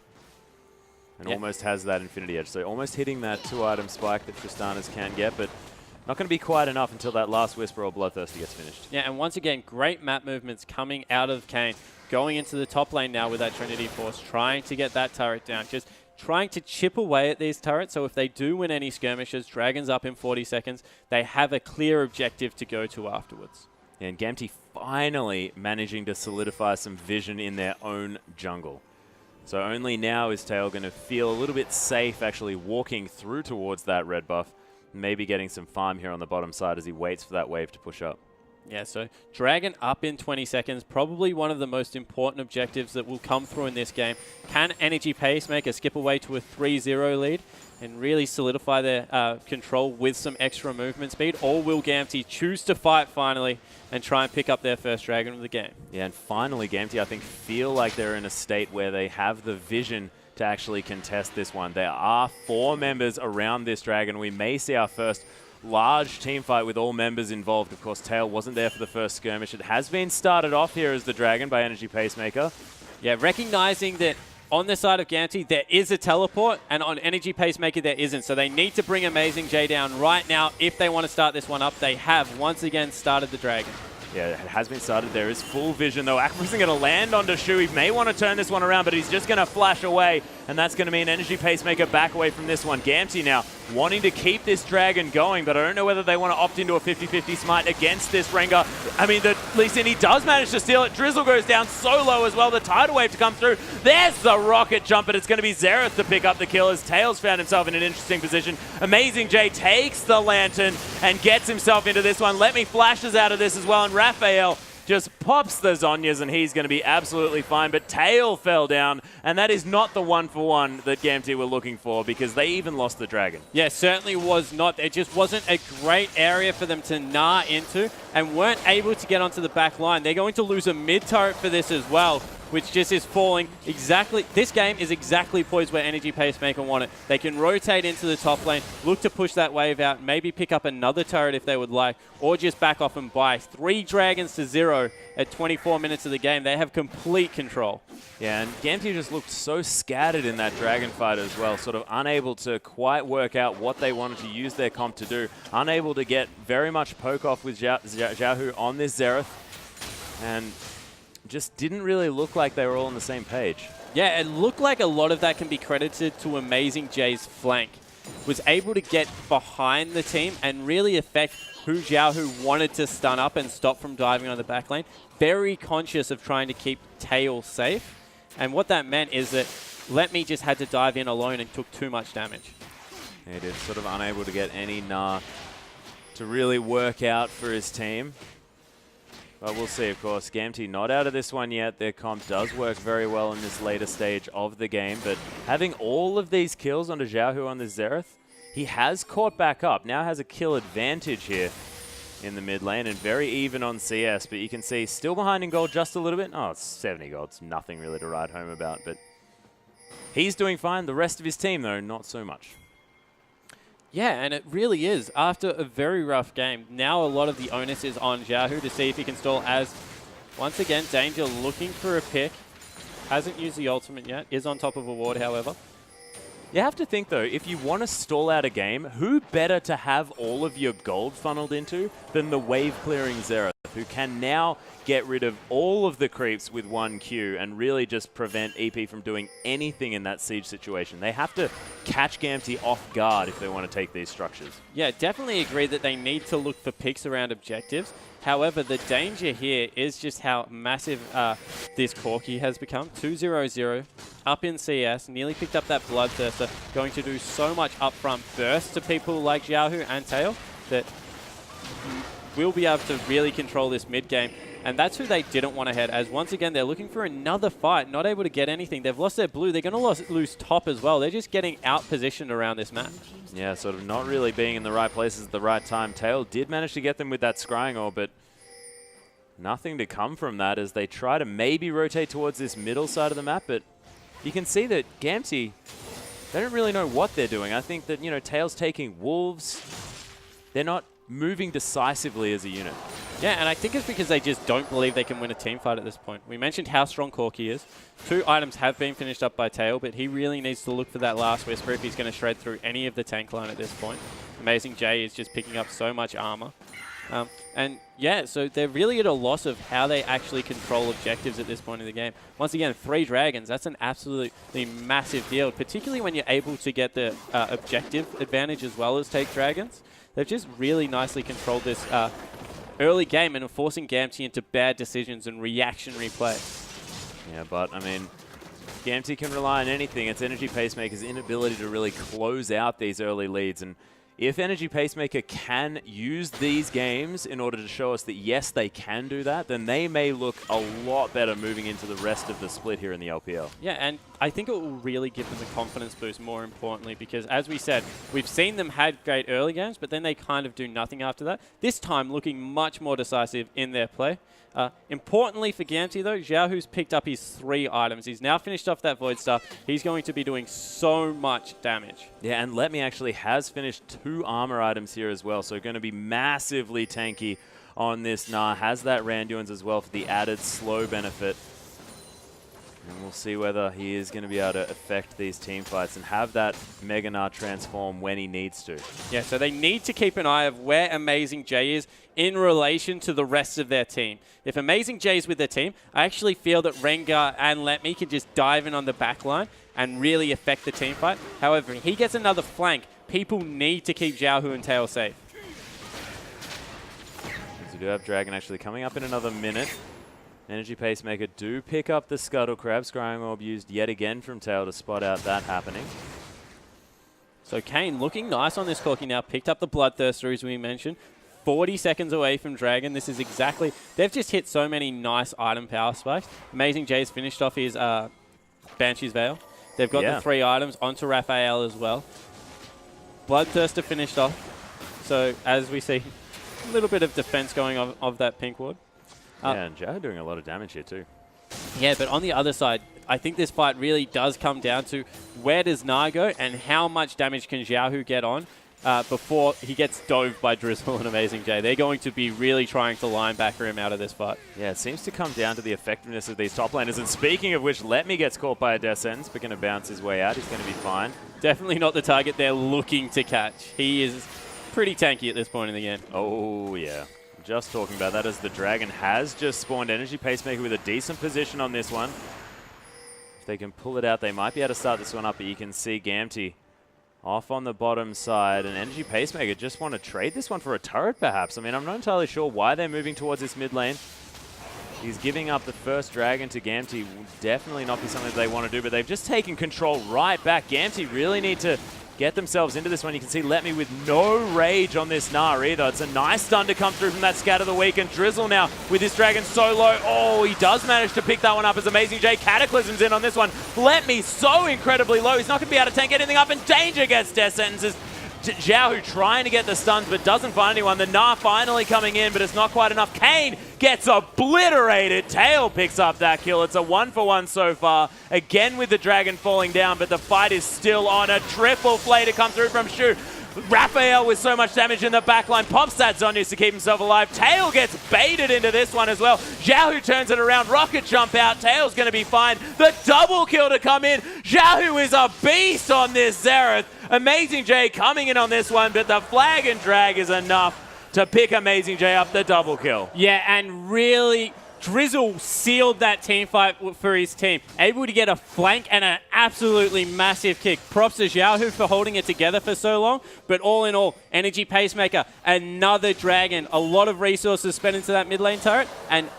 And almost has that Infinity Edge. So almost hitting that 2-item spike that Tristana's can get, but not going to be quite enough until that last Whisper or Bloodthirsty gets finished. Yeah, and once again, great map movements coming out of Kane. Going into the top lane now with that Trinity Force, trying to get that turret down. Just trying to chip away at these turrets, so if they do win any skirmishes, Dragon's up in 40 seconds, they have a clear objective to go to afterwards. And Gamtee finally managing to solidify some vision in their own jungle. So only now is Tail going to feel a little bit safe actually walking through towards that red buff, maybe getting some farm here on the bottom side as he waits for that wave to push up. Yeah, so Dragon up in 20 seconds, probably one of the most important objectives that will come through in this game. Can Energy Pacemaker skip away to a 3-0 lead and really solidify their control with some extra movement speed, or will Gamtee choose to fight finally and try and pick up their first Dragon of the game? Yeah, and finally Gamtee, I think, feel like they're in a state where they have the vision to actually contest this one. There are 4 members around this Dragon. We may see our first large team fight with all members involved. Of course, Tail wasn't there for the first skirmish. It has been started off here as the Dragon by Energy Pacemaker. Yeah, recognizing that on the side of Gamtee, there is a teleport, and on Energy Pacemaker, there isn't. So they need to bring AmazingJ down right now if they want to start this one up. They have once again started the Dragon. Yeah, it has been started. There is full vision, though. Aqua isn't going to land onto Shu. He may want to turn this one around, but he's just going to flash away, and that's going to mean Energy Pacemaker back away from this one. Gamtee now wanting to keep this Dragon going, but I don't know whether they want to opt into a 50-50 smite against this Rengar. I mean, the Lee Sin, he does manage to steal it. Drizzle goes down so low as well. The Tidal Wave to come through. There's the Rocket Jump, but it's going to be Xerath to pick up the kill as Tails found himself in an interesting position. AmazingJ takes the Lantern and gets himself into this one. Letme flashes out of this as well, and Raphael just pops the Zhonyas, and he's going to be absolutely fine. But Tail fell down, and that is not the 1-for-1 that Gamtee were looking for, because they even lost the Dragon. Yeah, certainly was not. It just wasn't a great area for them to gnar into, and weren't able to get onto the back line. They're going to lose a mid turret for this as well, which just is falling exactly. This game is exactly poised where Energy Pacemaker want it. They can rotate into the top lane, look to push that wave out, maybe pick up another turret if they would like, or just back off and buy. 3 Dragons to 0 at 24 minutes of the game. They have complete control. Yeah, and Gamtee just looked so scattered in that Dragon fight as well, sort of unable to quite work out what they wanted to use their comp to do, unable to get very much poke off with Ziaohu on this Xerath, and just didn't really look like they were all on the same page. Yeah, it looked like a lot of that can be credited to AmazingJ's flank. Was able to get behind the team and really affect who Ziaohu wanted to stun up and stop from diving on the back lane. Very conscious of trying to keep Tail safe. And what that meant is that Letme just had to dive in alone and took too much damage. He did, sort of unable to get any Nah to really work out for his team. But we'll see, of course. Gamtee not out of this one yet. Their comp does work very well in this later stage of the game. But having all of these kills onto Ziaohu on the Xerath, he has caught back up. Now has a kill advantage here in the mid lane and very even on CS. But you can see still behind in gold just a little bit. Oh, it's 70 gold. It's nothing really to write home about. But he's doing fine. The rest of his team, though, not so much. Yeah, and it really is. After a very rough game, now a lot of the onus is on Ziaohu to see if he can stall as, once again, Danger looking for a pick. Hasn't used the ultimate yet. Is on top of a ward, however. You have to think, though, if you want to stall out a game, who better to have all of your gold funneled into than the wave-clearing Xerath, who can now get rid of all of the creeps with one Q and really just prevent EP from doing anything in that siege situation. They have to catch Gamtee off guard if they want to take these structures. Yeah, definitely agree that they need to look for picks around objectives. However, the danger here is just how massive this Corki has become. 2-0-0, up in CS, nearly picked up that Bloodthirster, going to do so much upfront burst to people like Ziaohu and Tail that will be able to really control this mid game. And that's who they didn't want to head, as once again, they're looking for another fight, not able to get anything. They've lost their blue. They're going to lose top as well. They're just getting out-positioned around this map. Yeah, sort of not really being in the right places at the right time. Tail did manage to get them with that scrying ore, but nothing to come from that as they try to maybe rotate towards this middle side of the map. But you can see that Gamtee, they don't really know what they're doing. I think that, you know, Tail's taking wolves. They're not moving decisively as a unit. Yeah, and I think it's because they just don't believe they can win a team fight at this point. We mentioned how strong Corki is. 2 items have been finished up by Tail, but he really needs to look for that last whisper if he's going to shred through any of the tank line at this point. AmazingJ is just picking up so much armor. And yeah, so they're really at a loss of how they actually control objectives at this point in the game. Once again, 3 dragons, that's an absolutely massive deal, particularly when you're able to get the objective advantage as well as take dragons. They've just really nicely controlled this early game and are forcing Gamtee into bad decisions and reactionary play. Yeah, but I mean, Gamtee can rely on anything. It's Energy Pacemaker's inability to really close out these early leads. And if Energy Pacemaker can use these games in order to show us that, yes, they can do that, then they may look a lot better moving into the rest of the split here in the LPL. Yeah, and I think it will really give them a confidence boost, more importantly, because as we said, we've seen them had great early games, but then they kind of do nothing after that. This time looking much more decisive in their play. Importantly for Gamtee, though, Ziaohu's picked up his 3 items. He's now finished off that Void Staff. He's going to be doing so much damage. Yeah, and Letme actually has finished 2 armor items here as well, so going to be massively tanky on this Nah. Has that Randuin's as well for the added slow benefit. And we'll see whether he is going to be able to affect these team fights and have that Mega Nah transform when he needs to. Yeah, so they need to keep an eye of where AmazingJ is in relation to the rest of their team. If AmazingJ is with their team, I actually feel that Rengar and Letme can just dive in on the back line and really affect the team fight. However, if he gets another flank, people need to keep Ziaohu and Tail safe. We do have Dragon actually coming up in another minute. Energy Pacemaker do pick up the Scuttle Crab. Scrying Orb used yet again from Tail to spot out that happening. So Kane looking nice on this Corki now. Picked up the Bloodthirster, as we mentioned. 40 seconds away from Dragon. This is exactly... They've just hit so many nice item power spikes. AmazingJ's finished off his Banshee's Veil. They've got the 3 items onto Raphael as well. Bloodthirster finished off. So, as we see, a little bit of defense going of that pink ward. Yeah, and Ziaohu doing a lot of damage here too. Yeah, but on the other side, I think this fight really does come down to where does Nah go and how much damage can Ziaohu get on before he gets dove by Drizzle and AmazingJ. They're going to be really trying to linebacker him out of this fight. Yeah, it seems to come down to the effectiveness of these top laners. And speaking of which, Letme gets caught by a Death Sentence, but going to bounce his way out. He's going to be fine. Definitely not the target they're looking to catch. He is pretty tanky at this point in the game. Oh, yeah. Just talking about that as the Dragon has just spawned Energy Pacemaker with a decent position on this one. If they can pull it out, they might be able to start this one up, but you can see Gamtee off on the bottom side, and Energy Pacemaker just want to trade this one for a turret, perhaps. I mean, I'm not entirely sure why they're moving towards this mid lane. He's giving up the first dragon to Gamtee. Will definitely not be something they want to do, but they've just taken control right back. Gamtee really need to get themselves into this one. You can see Letme with no rage on this Gnar either. It's a nice stun to come through from that Scatter the Weak, and Drizzle now with his dragon so low. Oh, he does manage to pick that one up as AmazingJ Cataclysm's in on this one. Letme so incredibly low. He's not going to be able to tank anything up, and Danger gets death sentences. Ziaohu trying to get the stuns but doesn't find anyone. The Gnar finally coming in, but it's not quite enough. Kane gets obliterated. Tail picks up that kill. It's a 1-for-1 so far. Again with the dragon falling down, but the fight is still on. A triple play to come through from Shu. Raphael with so much damage in the backline. Pops that Zonius to keep himself alive. Tail gets baited into this one as well. Ziaohu turns it around. Rocket jump out. Tail's going to be fine. The double kill to come in. Ziaohu is a beast on this Xerath. AmazingJ coming in on this one, but the flag and drag is enough to pick AmazingJ up the double kill. Yeah, and really, Drizzle sealed that team fight for his team. Able to get a flank and an absolutely massive kick. Props to Ziaohu for holding it together for so long. But all in all, Energy Pacemaker, another dragon. A lot of resources spent into that mid lane turret. And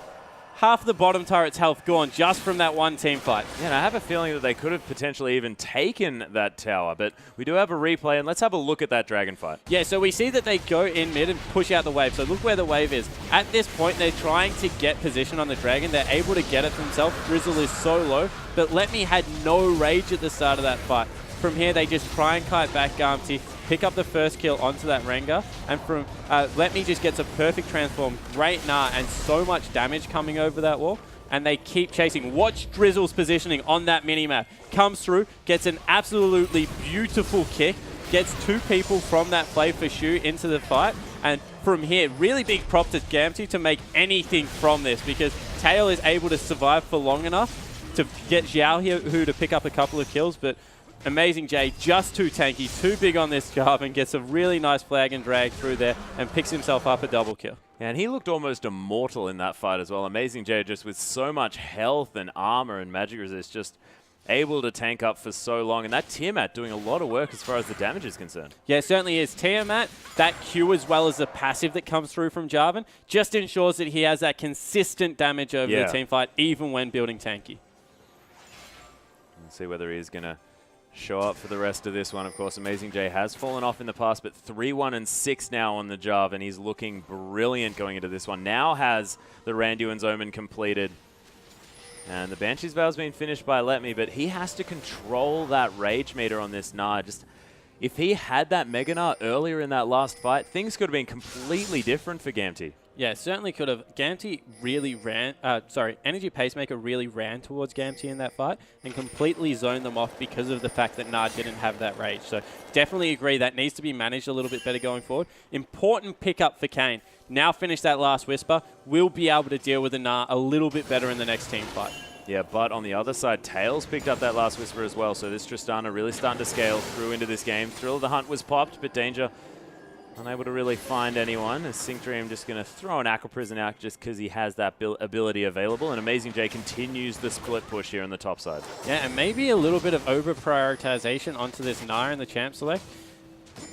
half the bottom turret's health gone just from that one team fight. Yeah, and I have a feeling that they could have potentially even taken that tower, but we do have a replay, and let's have a look at that dragon fight. Yeah, so we see that they go in mid and push out the wave. So look where the wave is. At this point, they're trying to get position on the dragon. They're able to get it themselves. Drizzle is so low, but Letme had no rage at the start of that fight. From here, they just try and kite back Gamtee, pick up the first kill onto that Rengar, and from Letme just gets a perfect transform, great Gnar, and so much damage coming over that wall, and they keep chasing. Watch Drizzle's positioning on that minimap. Comes through, gets an absolutely beautiful kick, gets two people from that play for Shu into the fight, and from here, really big prop to Gamtee to make anything from this, because Tail is able to survive for long enough to get Ziaohu to pick up a couple of kills, but AmazingJ just too tanky, too big on this job, and gets a really nice flag and drag through there and picks himself up a double kill. Yeah, and he looked almost immortal in that fight as well. AmazingJ just with so much health and armor and magic resist, just able to tank up for so long. And that Tiamat doing a lot of work as far as the damage is concerned. Yeah, it certainly is. Tiamat, that Q as well as the passive that comes through from Jarvan, just ensures that he has that consistent damage over the team fight, even when building tanky. Let's see whether he's going to show up for the rest of this one. Of course, AmazingJ has fallen off in the past, but 3-1-6 now on the job, and he's looking brilliant going into this one. Now has the Randuin's Omen completed. And the Banshee's Vow has been finished by Letme, but he has to control that rage meter on this Gnar. Just if he had that Mega Gnar earlier in that last fight, things could have been completely different for Gamtee. Yeah, certainly could have. Gamtee really ran, Energy Pacemaker really ran towards Gamtee in that fight and completely zoned them off because of the fact that Gnar didn't have that rage. So definitely agree that needs to be managed a little bit better going forward. Important pickup for Kane. Now finish that last Whisper. We'll be able to deal with the Gnar a little bit better in the next team fight. Yeah, but on the other side, Tails picked up that last Whisper as well. So this Tristana really starting to scale through into this game. Thrill of the Hunt was popped, but Danger unable to really find anyone. As Sinkdream just going to throw an Aqua Prison out just because he has that ability available. And AmazingJ continues the split push here on the top side. Yeah, and maybe a little bit of over-prioritization onto this Gnar in the champ select,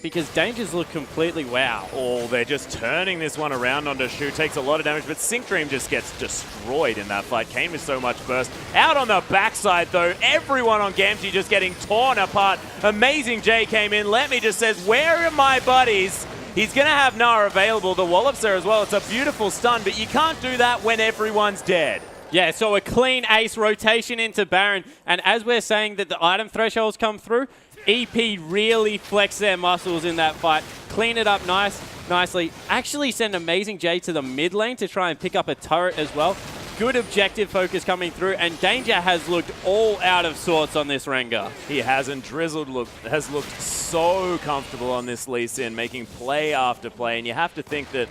because Dangers look completely wow. Oh, they're just turning this one around onto Shu. Takes a lot of damage, but Sinkdream just gets destroyed in that fight. Kane with so much burst. Out on the backside, though, everyone on Gamtee just getting torn apart. AmazingJ came in. Letme just says, where are my buddies? He's going to have Gnar available. The Wallop's there as well. It's a beautiful stun, but you can't do that when everyone's dead. Yeah, so a clean ace rotation into Baron. And as we're saying that the item thresholds come through, EP really flex their muscles in that fight. Clean it up nicely. Actually send AmazingJ to the mid lane to try and pick up a turret as well. Good objective focus coming through, and Danger has looked all out of sorts on this Rengar. He hasn't. Drizzled has looked so comfortable on this Lee Sin, making play after play, and you have to think that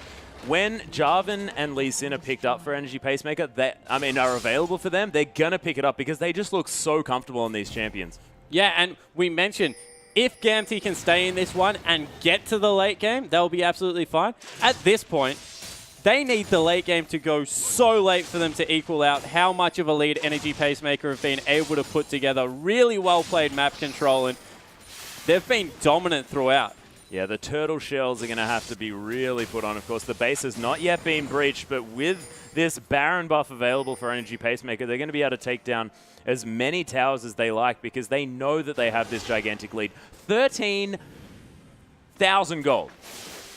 when Jarvan and Lee Sin are picked up for Energy Pacemaker, are available for them, they're going to pick it up because they just look so comfortable on these champions. Yeah, and we mentioned, if Gamtee can stay in this one and get to the late game, they'll be absolutely fine. At this point, they need the late game to go so late for them to equal out how much of a lead Energy Pacemaker have been able to put together. Really well played map control, and they've been dominant throughout. Yeah, the turtle shells are going to have to be really put on. Of course, the base has not yet been breached, but with this Baron buff available for Energy Pacemaker, they're going to be able to take down as many towers as they like because they know that they have this gigantic lead. 13,000 gold.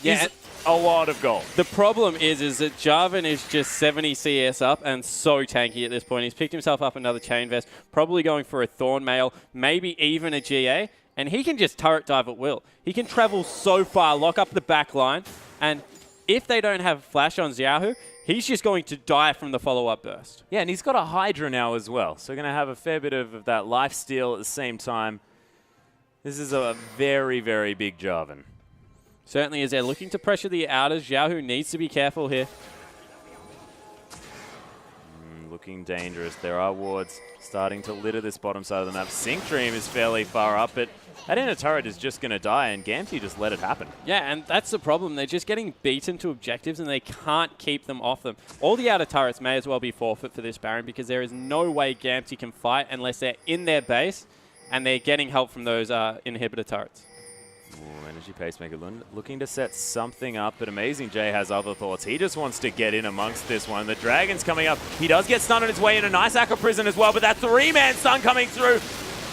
Yeah. Is a lot of gold. The problem is that Jarvan is just 70 CS up and so tanky at this point. He's picked himself up another Chain Vest, probably going for a Thorn Mail, maybe even a GA, and he can just turret dive at will. He can travel so far, lock up the back line, and if they don't have Flash on Ziaohu, he's just going to die from the follow-up burst. Yeah, and he's got a Hydra now as well, so going to have a fair bit of that life steal at the same time. This is a very, very big Jarvan. Certainly is. They're looking to pressure the outers. Ziaohu needs to be careful here. Looking dangerous. There are wards starting to litter this bottom side of the map. Sinkdream is fairly far up, but that inner turret is just going to die, and Gamtee just let it happen. Yeah, and that's the problem. They're just getting beaten to objectives, and they can't keep them off them. All the outer turrets may as well be forfeit for this Baron because there is no way Gamtee can fight unless they're in their base and they're getting help from those inhibitor turrets. Ooh, Energy Pacemaker looking to set something up, but AmazingJ has other thoughts. He just wants to get in amongst this one. The Dragon's coming up. He does get stunned on his way in. A nice Aqua Prison as well, but that 3-man stun coming through.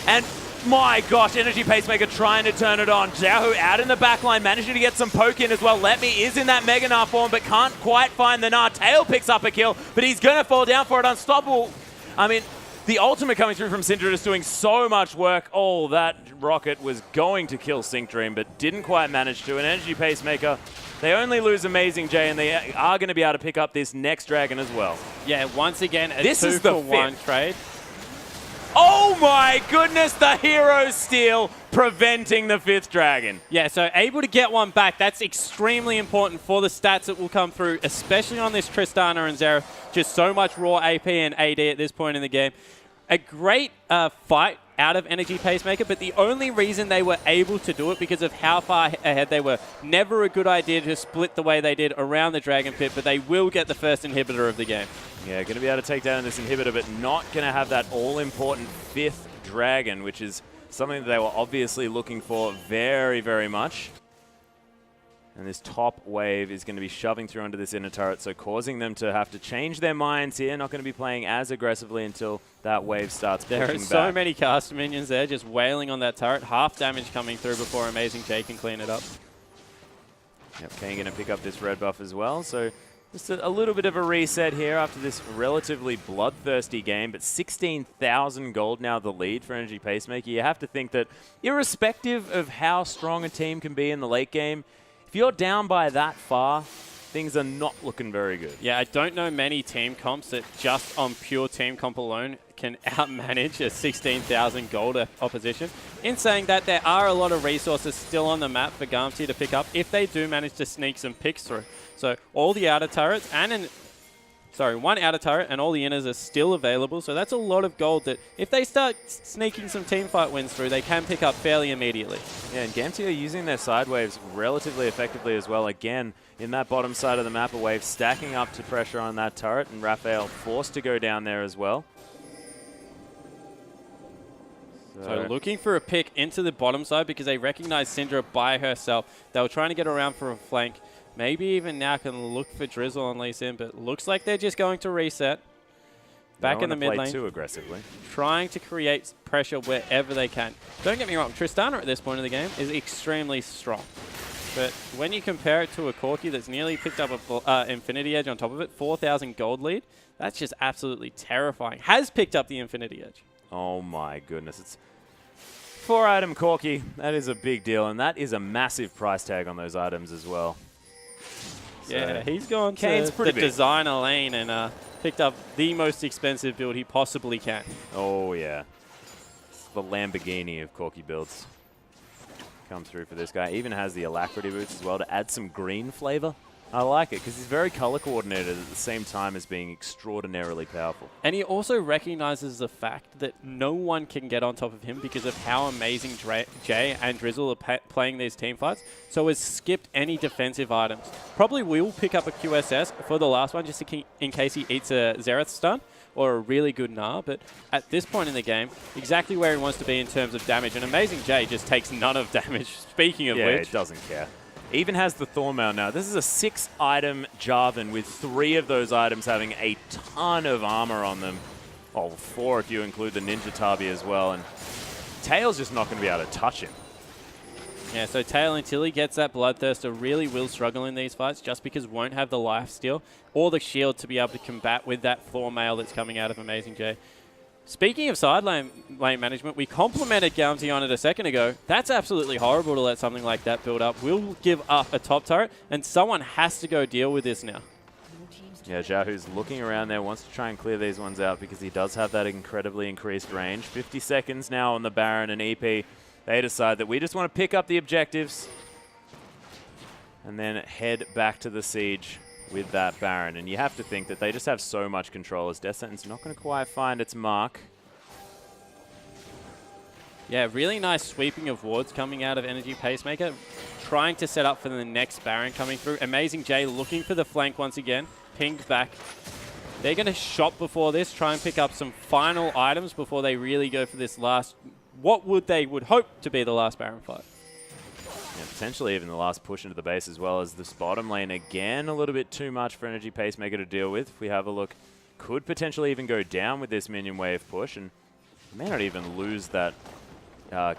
And my gosh, Energy Pacemaker trying to turn it on. Ziaohu out in the back line, managing to get some poke in as well. Letme is in that Mega Gnar form, but can't quite find the Gnar. Tail picks up a kill, but he's going to fall down for it. Unstoppable. I mean, the ultimate coming through from Syndra is doing so much work. Oh, that rocket was going to kill Sinkdream, but didn't quite manage to. An Energy Pacemaker, they only lose AmazingJ, and they are going to be able to pick up this next Dragon as well. Yeah, once again, a this is the 2-for-1 trade. Oh my goodness, the hero steal preventing the 5th Dragon. Yeah, so able to get one back. That's extremely important for the stats that will come through, especially on this Tristana and Xerath. Just so much raw AP and AD at this point in the game. A great fight out of Energy Pacemaker, but the only reason they were able to do it because of how far ahead they were. Never a good idea to split the way they did around the Dragon Pit, but they will get the first inhibitor of the game. Yeah, going to be able to take down this inhibitor, but not going to have that all-important 5th Dragon, which is something that they were obviously looking for very, very much. And this top wave is going to be shoving through onto this inner turret, so causing them to have to change their minds here. Not going to be playing as aggressively until that wave starts pushing back. There are so many caster minions there just wailing on that turret. Half damage coming through before AmazingJ can clean it up. Yep, Kane going to pick up this red buff as well, so just a little bit of a reset here after this relatively bloodthirsty game, but 16,000 gold now the lead for Energy Pacemaker. You have to think that irrespective of how strong a team can be in the late game, if you're down by that far, things are not looking very good. Yeah, I don't know many team comps that just on pure team comp alone can outmanage a 16,000 gold opposition. In saying that, there are a lot of resources still on the map for Gamtee to pick up if they do manage to sneak some picks through. So all the outer turrets and one outer turret and all the inners are still available. So that's a lot of gold that if they start sneaking some teamfight wins through, they can pick up fairly immediately. Yeah, and Gamtee are using their side waves relatively effectively as well. Again, in that bottom side of the map, a wave stacking up to pressure on that turret, and Raphael forced to go down there as well. So looking for a pick into the bottom side because they recognize Syndra by herself. They were trying to get around for a flank. Maybe even now can look for Drizzle on Lee Sin, but looks like they're just going to reset. Back in the mid lane. Too aggressively. Trying to create pressure wherever they can. Don't get me wrong, Tristana at this point in the game is extremely strong. But when you compare it to a Corki that's nearly picked up an Infinity Edge on top of it, 4,000 gold lead, that's just absolutely terrifying. Has picked up the Infinity Edge. Oh my goodness. It's 4-item Corki. That is a big deal, and that is a massive price tag on those items as well. So yeah, he's gone Kane's to the designer lane and picked up the most expensive build he possibly can. Oh, yeah. It's the Lamborghini of Corki builds. Come through for this guy. Even has the Alacrity boots as well to add some green flavor. I like it because he's very color coordinated at the same time as being extraordinarily powerful. And he also recognizes the fact that no one can get on top of him because of how amazing Jay and Drizzle are playing these team fights. So has skipped any defensive items. Probably will pick up a QSS for the last one just in case he eats a Xerath stun. or a really good Gnar, but at this point in the game, exactly where he wants to be in terms of damage. And AmazingJ just takes none of damage, speaking of which. Yeah, it doesn't care. Even has the Thornmail now. This is a 6-item Jarvan with 3 of those items having a ton of armor on them. Oh, 4 if you include the Ninja Tabi as well. And Tail's just not going to be able to touch him. Yeah, so Tail, until he gets that Bloodthirster, really will struggle in these fights just because won't have the lifesteal or the shield to be able to combat with that Thornmail that's coming out of AmazingJ. Speaking of side lane management, we complimented Gamtee on it a second ago. That's absolutely horrible to let something like that build up. We'll give up a top turret, and someone has to go deal with this now. Yeah, Ziaohu's looking around there, wants to try and clear these ones out because he does have that incredibly increased range. 50 seconds now on the Baron and EP. They decide that we just want to pick up the objectives and then head back to the siege with that Baron. And you have to think that they just have so much control as Death Sentence not going to quite find its mark. Yeah, really nice sweeping of wards coming out of Energy Pacemaker, trying to set up for the next Baron coming through. AmazingJ looking for the flank once again, pinged back. They're going to shop before this, try and pick up some final items before they really go for this last, what they would hope to be the last Baron fight. Yeah, potentially even the last push into the base, as well as this bottom lane. Again, a little bit too much for Energy Pacemaker to deal with. If we have a look, could potentially even go down with this minion wave push, and may not even lose that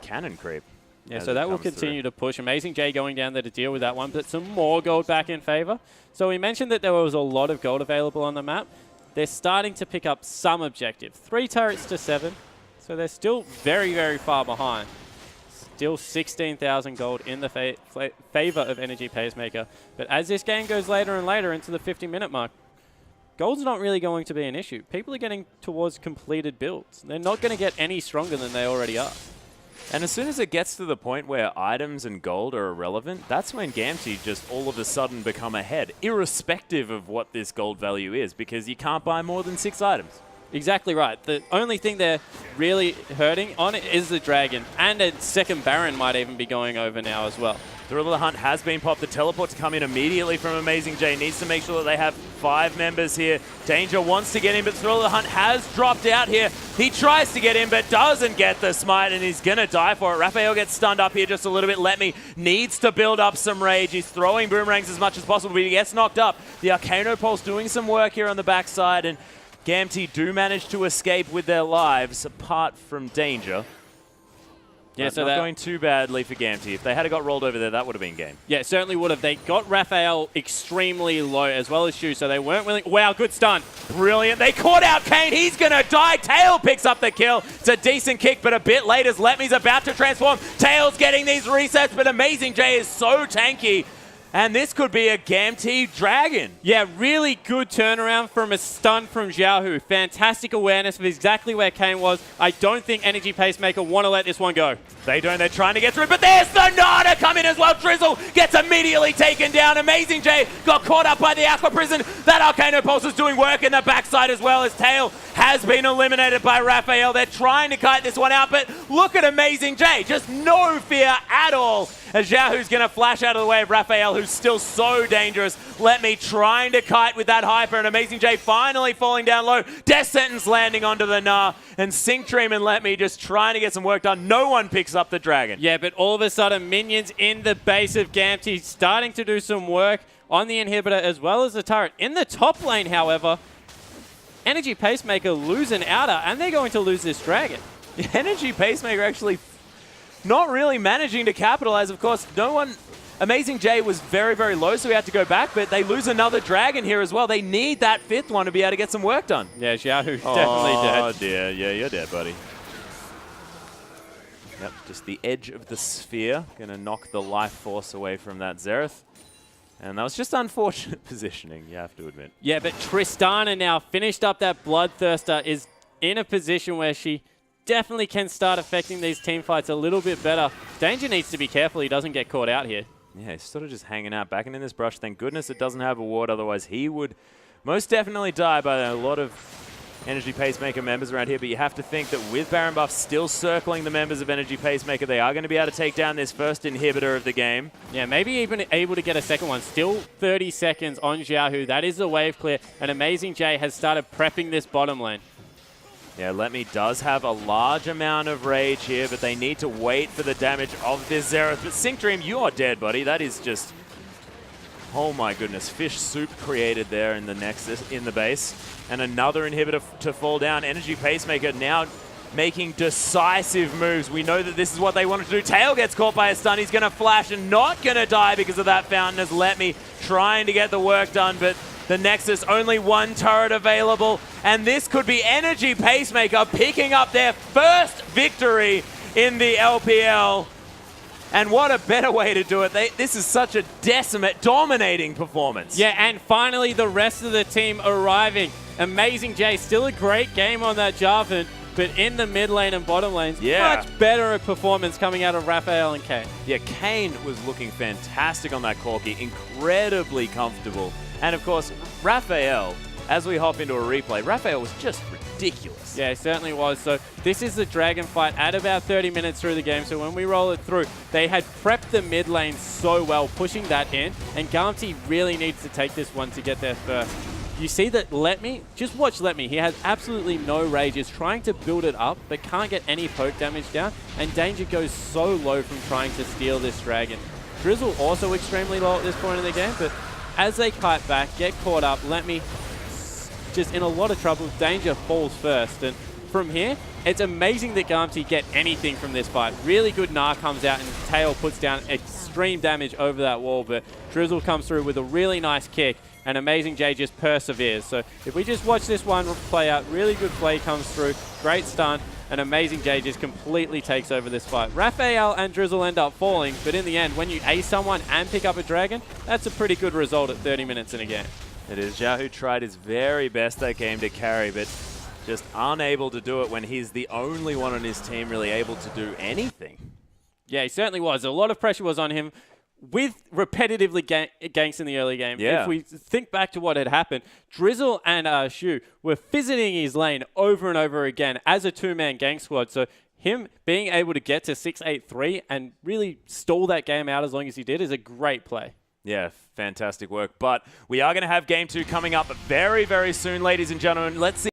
cannon creep. Yeah, so that will continue to push. AmazingJ going down there to deal with that one, but some more gold back in favor. So we mentioned that there was a lot of gold available on the map. They're starting to pick up some objective. 3 turrets to 7, so they're still very, very far behind. Still 16,000 gold in the favor of Energy Pacemaker. But as this game goes later and later into the 50-minute mark, gold's not really going to be an issue. People are getting towards completed builds. They're not going to get any stronger than they already are. And as soon as it gets to the point where items and gold are irrelevant, that's when Gamtee just all of a sudden become ahead, irrespective of what this gold value is, because you can't buy more than 6 items. Exactly right. The only thing they're really hurting on it is the Dragon, and a second Baron might even be going over now as well. Thrill of the Hunt has been popped. The teleport to come in immediately from AmazingJ. Needs to make sure that they have 5 members here. Danger wants to get in, but Thrill of the Hunt has dropped out here. He tries to get in, but doesn't get the smite, and he's going to die for it. Raphael gets stunned up here just a little bit. Letme needs to build up some rage. He's throwing boomerangs as much as possible, but he gets knocked up. The Arcano Pulse doing some work here on the backside, and Gamtee do manage to escape with their lives, apart from Danger. Yeah, so not going too badly for Gamtee. If they had got rolled over there, that would have been game. Yeah, it certainly would have. They got Raphael extremely low, as well as Shu, so they weren't willing. Wow, good stun. Brilliant. They caught out Kane. He's going to die. Tail picks up the kill. It's a decent kick, but a bit late as Letme's about to transform. Tail's getting these resets, but AmazingJ is so tanky. And this could be a Gamtee Dragon. Yeah, really good turnaround from a stun from Ziaohu. Fantastic awareness of exactly where Kane was. I don't think Energy Pacemaker want to let this one go. They don't. They're trying to get through, but there's the Nana come in as well. Drizzle gets immediately taken down. AmazingJ got caught up by the Aqua Prison. That Arcano Pulse is doing work in the backside as well, as Tail has been eliminated by Raphael. They're trying to kite this one out, but look at AmazingJ. Just no fear at all, as Ziaohu's going to flash out of the way of Raphael, who's still so dangerous. Letme trying to kite with that Hyper, and AmazingJ finally falling down low. Death Sentence landing onto the Gnar, and Sinkdream and Letme just trying to get some work done. No one picks up the Dragon. Yeah, but all of a sudden, minions in the base of Gamtee starting to do some work on the inhibitor as well as the turret. In the top lane, however, Energy Pacemaker lose an outer, and they're going to lose this Dragon. Energy Pacemaker actually not really managing to capitalize. Of course, no one... AmazingJ was very, very low, so we had to go back, but they lose another Dragon here as well. They need that 5th one to be able to get some work done. Yeah, Ziaohu's definitely dead. Oh, dear. Yeah, you're dead, buddy. Yep, just the edge of the sphere. Going to knock the life force away from that Xerath. And that was just unfortunate positioning, you have to admit. Yeah, but Tristana now finished up that Bloodthirster, is in a position where she definitely can start affecting these team fights a little bit better. Danger needs to be careful he doesn't get caught out here. Yeah, he's sort of just hanging out, backing in this brush. Thank goodness it doesn't have a ward, otherwise he would most definitely die by a lot of Energy Pacemaker members around here, but you have to think that with Baron Buff still circling the members of Energy Pacemaker, they are going to be able to take down this first inhibitor of the game. Yeah, maybe even able to get a second one. Still 30 seconds on Ziaohu. That is the wave clear, and AmazingJ has started prepping this bottom lane. Yeah, Letme does have a large amount of rage here, but they need to wait for the damage of this Xerath. But Sinkdream, you are dead, buddy. That is just... Oh my goodness, fish soup created there in the Nexus, in the base. And another inhibitor to fall down. Energy Pacemaker now making decisive moves. We know that this is what they wanted to do. Tail gets caught by a stun. He's going to flash and not going to die because of that fountain as Letme trying to get the work done. But the Nexus, only one turret available. And this could be Energy Pacemaker picking up their first victory in the LPL. And what a better way to do it. This is such a dominating performance. Yeah, and finally the rest of the team arriving. AmazingJ, still a great game on that Jarvan, but in the mid lane and bottom lanes, much better performance coming out of Raphael and Kane. Yeah, Kane was looking fantastic on that Corki, incredibly comfortable. And of course, Raphael, as we hop into a replay, Raphael was just ridiculous. Yeah, it certainly was. So this is the Dragon fight at about 30 minutes through the game. So when we roll it through, they had prepped the mid lane so well, pushing that in. And Gamtee really needs to take this one to get there first. You see that Letme, just watch Letme. He has absolutely no rage. He's trying to build it up, but can't get any poke damage down. And Danger goes so low from trying to steal this Dragon. Drizzle also extremely low at this point in the game, but as they kite back, get caught up, Letme just in a lot of trouble. Danger falls first, and from here, it's amazing that Gamtee get anything from this fight. Really good Gnar comes out and Tail puts down extreme damage over that wall, but Drizzle comes through with a really nice kick, and AmazingJ just perseveres. So if we just watch this one play out, really good play comes through, great stun, and AmazingJ just completely takes over this fight. Raphael and Drizzle end up falling, but in the end, when you ace someone and pick up a Dragon, that's a pretty good result at 30 minutes in a game. It is. Ziaohu tried his very best that game to carry, but just unable to do it when he's the only one on his team really able to do anything. Yeah, he certainly was. A lot of pressure was on him with repetitively ganks in the early game. Yeah. If we think back to what had happened, Drizzle and Shu were visiting his lane over and over again as a two-man gank squad. So him being able to get to 6-8-3 and really stall that game out as long as he did is a great play. Yeah, fantastic work. But we are going to have Game 2 coming up very, very soon, ladies and gentlemen. Let's see.